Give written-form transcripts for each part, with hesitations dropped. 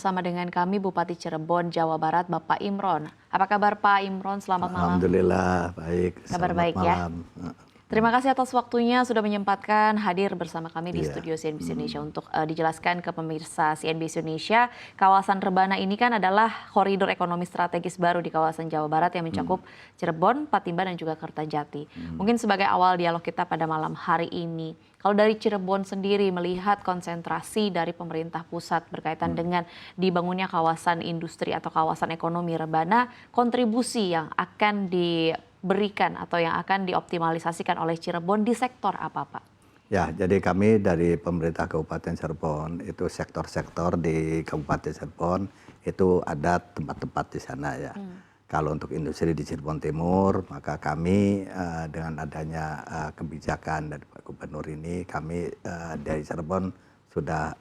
Bersama dengan kami Bupati Cirebon, Jawa Barat, Bapak Imron. Apa kabar Pak Imron? Selamat malam. Alhamdulillah, baik. Kabar Selamat baik malam. ya. Terima kasih atas waktunya sudah menyempatkan hadir bersama kami di Iya. studio CNBC Indonesia untuk dijelaskan ke pemirsa CNBC Indonesia. Kawasan Rebana ini kan adalah koridor ekonomi strategis baru di kawasan Jawa Barat yang mencakup Cirebon, Patimban, dan juga Kertajati. Mungkin sebagai awal dialog kita pada malam hari ini, kalau dari Cirebon sendiri melihat konsentrasi dari pemerintah pusat berkaitan dengan dibangunnya kawasan industri atau kawasan ekonomi Rebana, kontribusi yang akan diberikan atau yang akan dioptimalisasikan oleh Cirebon di sektor apa, Pak? Ya, jadi kami dari pemerintah Kabupaten Cirebon, itu sektor-sektor di Kabupaten Cirebon, itu ada tempat-tempat di sana ya. Kalau untuk industri di Cirebon Timur, maka kami dengan adanya kebijakan dari Pak Gubernur ini, kami dari Cirebon sudah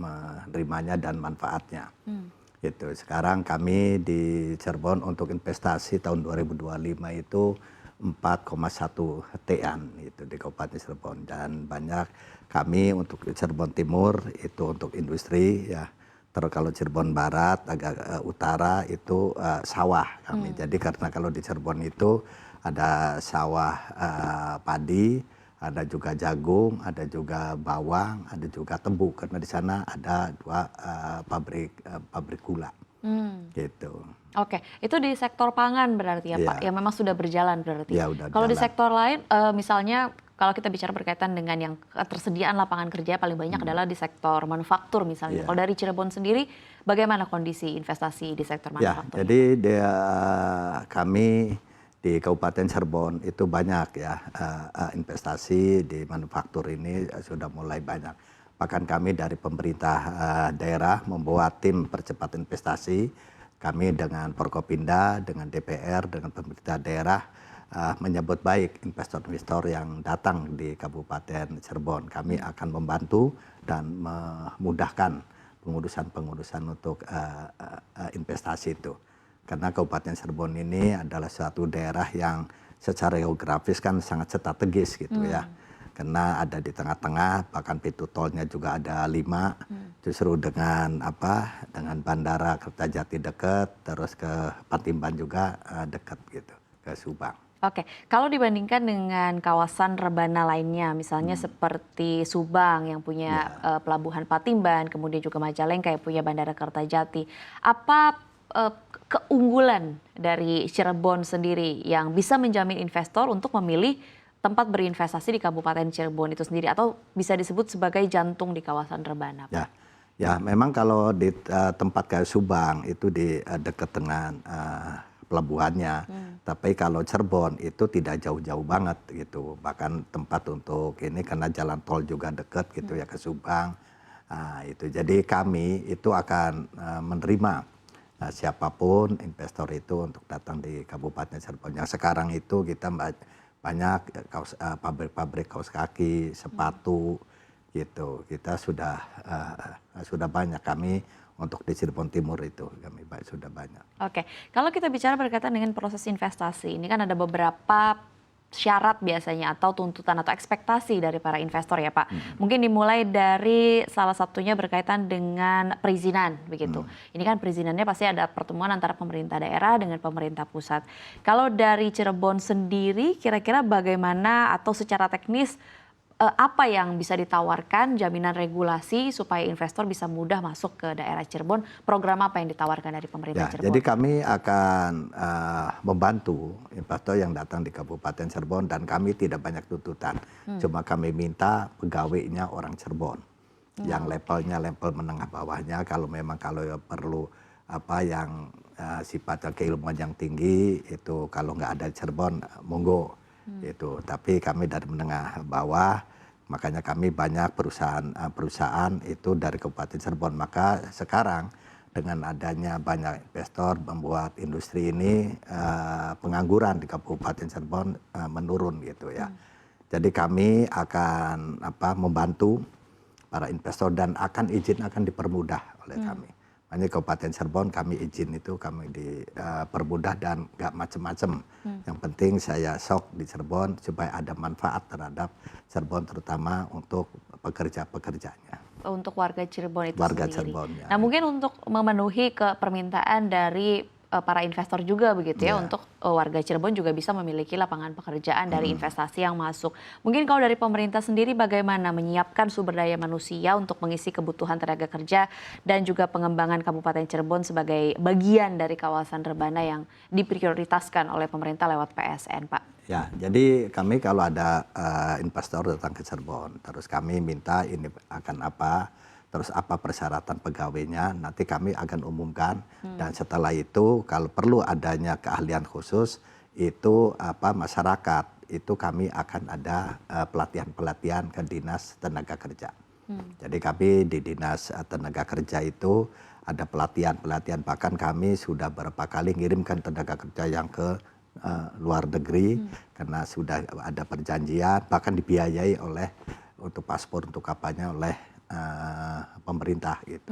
menerimanya dan manfaatnya. Gitu. Sekarang kami di Cirebon untuk investasi tahun 2025 itu 4,1 T-an itu di Kabupaten Cirebon, dan banyak kami untuk Cirebon Timur itu untuk industri ya. Terus kalau Cirebon Barat agak utara itu sawah kami. Jadi karena kalau di Cirebon itu ada sawah padi, ada juga jagung, ada juga bawang, ada juga tebu, karena di sana ada dua pabrik gula. Gitu. Oke, itu di sektor pangan berarti ya Pak, yang memang sudah berjalan berarti. Ya, udah kalau di jalan. sektor lain, misalnya kalau kita bicara berkaitan dengan yang ketersediaan lapangan kerja paling banyak adalah di sektor manufaktur misalnya. Kalau dari Cirebon sendiri, bagaimana kondisi investasi di sektor manufaktur? Ya, jadi kami di Kabupaten Cirebon itu banyak ya investasi di manufaktur ini sudah mulai banyak. Bahkan kami dari pemerintah daerah membuat tim percepat investasi. Kami dengan Forkopimda, dengan DPR, dengan pemerintah daerah menyambut baik investor-investor yang datang di Kabupaten Cirebon. Kami akan membantu dan memudahkan pengurusan-pengurusan untuk investasi itu. Karena Kabupaten Cirebon ini adalah suatu daerah yang secara geografis kan sangat strategis gitu ya. Karena ada di tengah-tengah, bahkan pintu tolnya juga ada 5. Justru dengan dengan bandara Kertajati dekat, terus ke Patimban juga dekat gitu, ke Subang. Oke, kalau dibandingkan dengan kawasan Rebana lainnya, misalnya seperti Subang yang punya pelabuhan Patimban, kemudian juga Majalengka yang punya bandara Kertajati, apa keunggulan dari Cirebon sendiri yang bisa menjamin investor untuk memilih tempat berinvestasi di Kabupaten Cirebon itu sendiri, atau bisa disebut sebagai jantung di kawasan Rebana, Pak? Ya, memang kalau di tempat kayak Subang itu di dekat dengan pelabuhannya. Tapi kalau Cirebon itu tidak jauh-jauh banget gitu. Bahkan tempat untuk ini karena jalan tol juga dekat gitu ya ke Subang. Itu jadi kami itu akan menerima siapapun investor itu untuk datang di Kabupaten Cirebon. Yang sekarang itu kita banyak pabrik-pabrik kaos kaki, sepatu gitu. Kita sudah banyak kami untuk di Cirebon Timur itu kami sudah banyak. Oke, kalau kita bicara berkaitan dengan proses investasi, ini kan ada beberapa syarat biasanya atau tuntutan atau ekspektasi dari para investor ya Pak. Mungkin dimulai dari salah satunya berkaitan dengan perizinan begitu. Ini kan perizinannya pasti ada pertemuan antara pemerintah daerah dengan pemerintah pusat. Kalau dari Cirebon sendiri kira-kira bagaimana atau secara teknis apa yang bisa ditawarkan jaminan regulasi supaya investor bisa mudah masuk ke daerah Cirebon? Program apa yang ditawarkan dari pemerintah Cirebon? Jadi kami akan membantu investor yang datang di Kabupaten Cirebon, dan kami tidak banyak tuntutan. Cuma kami minta pegawainya orang Cirebon. Yang levelnya level menengah bawahnya, kalau memang perlu yang sifatnya keilmuan yang tinggi itu kalau nggak ada Cirebon monggo. Itu. Tapi kami dari menengah bawah, makanya kami banyak perusahaan itu dari Kabupaten Cirebon. Maka sekarang dengan adanya banyak investor membuat industri ini, pengangguran di Kabupaten Cirebon menurun gitu ya. Jadi kami akan membantu para investor, dan izin akan dipermudah oleh kami. Makanya Kabupaten Cirebon kami izin itu kami dipermudah dan nggak macam-macam. Yang penting saya sok di Cirebon supaya ada manfaat terhadap Cirebon, terutama untuk pekerja-pekerjanya. untuk warga Cirebon itu Warga sendiri. Cirebon, ya. Nah, mungkin untuk memenuhi permintaan dari para investor juga begitu ya, Ya. untuk warga Cirebon juga bisa memiliki lapangan pekerjaan dari investasi yang masuk. Mungkin kalau dari pemerintah sendiri bagaimana menyiapkan sumber daya manusia untuk mengisi kebutuhan tenaga kerja dan juga pengembangan Kabupaten Cirebon sebagai bagian dari kawasan Rebana yang diprioritaskan oleh pemerintah lewat PSN, Pak? Ya, jadi kami kalau ada investor datang ke Cirebon, terus kami minta ini akan apa, terus apa persyaratan pegawainya, nanti kami akan umumkan. Dan setelah itu kalau perlu adanya keahlian khusus, itu apa masyarakat, itu kami akan ada pelatihan-pelatihan ke Dinas Tenaga Kerja. Jadi kami di Dinas Tenaga Kerja itu ada pelatihan-pelatihan, bahkan kami sudah beberapa kali ngirimkan tenaga kerja yang ke luar negeri karena sudah ada perjanjian, bahkan dibiayai oleh untuk paspor untuk kapalnya oleh pemerintah gitu.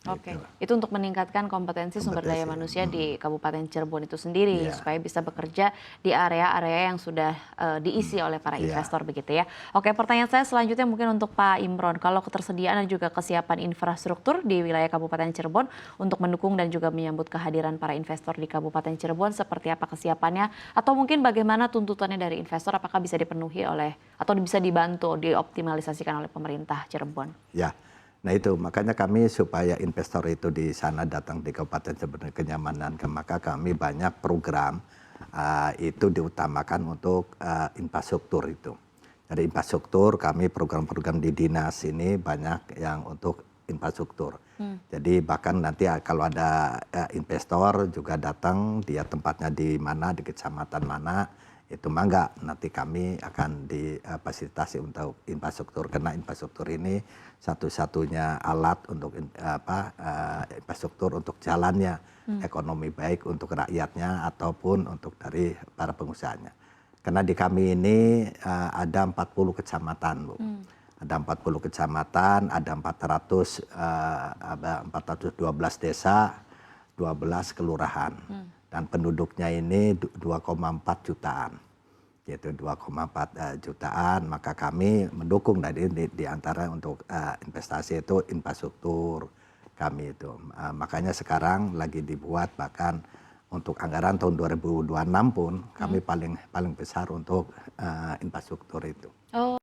Oke, itu untuk meningkatkan kompetensi sumber daya manusia di Kabupaten Cirebon itu sendiri supaya bisa bekerja di area-area yang sudah diisi oleh para investor begitu ya. Oke, pertanyaan saya selanjutnya mungkin untuk Pak Imron, kalau ketersediaan dan juga kesiapan infrastruktur di wilayah Kabupaten Cirebon untuk mendukung dan juga menyambut kehadiran para investor di Kabupaten Cirebon, seperti apa kesiapannya atau mungkin bagaimana tuntutannya dari investor, apakah bisa dipenuhi oleh atau bisa dibantu dioptimalisasikan oleh pemerintah Cirebon? Ya. Nah itu makanya kami supaya investor itu di sana datang di Kabupaten Cirebon kenyamanan, maka kami banyak program itu diutamakan untuk infrastruktur itu. Jadi infrastruktur kami program-program di dinas ini banyak yang untuk infrastruktur. Jadi bahkan nanti kalau ada investor juga datang, dia tempatnya di mana, di kecamatan mana, itu mangga nanti kami akan difasilitasi untuk infrastruktur, karena infrastruktur ini satu-satunya alat untuk infrastruktur untuk jalannya ekonomi baik untuk rakyatnya ataupun untuk dari para pengusahanya. Karena di kami ini ada 40 kecamatan, Bu. Ada 40 kecamatan, ada 412 desa, 12 kelurahan. Dan penduduknya ini 2,4 jutaan. Gitu 2,4 jutaan, maka kami mendukung dari di antara untuk investasi itu infrastruktur kami itu. Makanya sekarang lagi dibuat, bahkan untuk anggaran tahun 2026 pun kami paling besar untuk infrastruktur itu. Oh.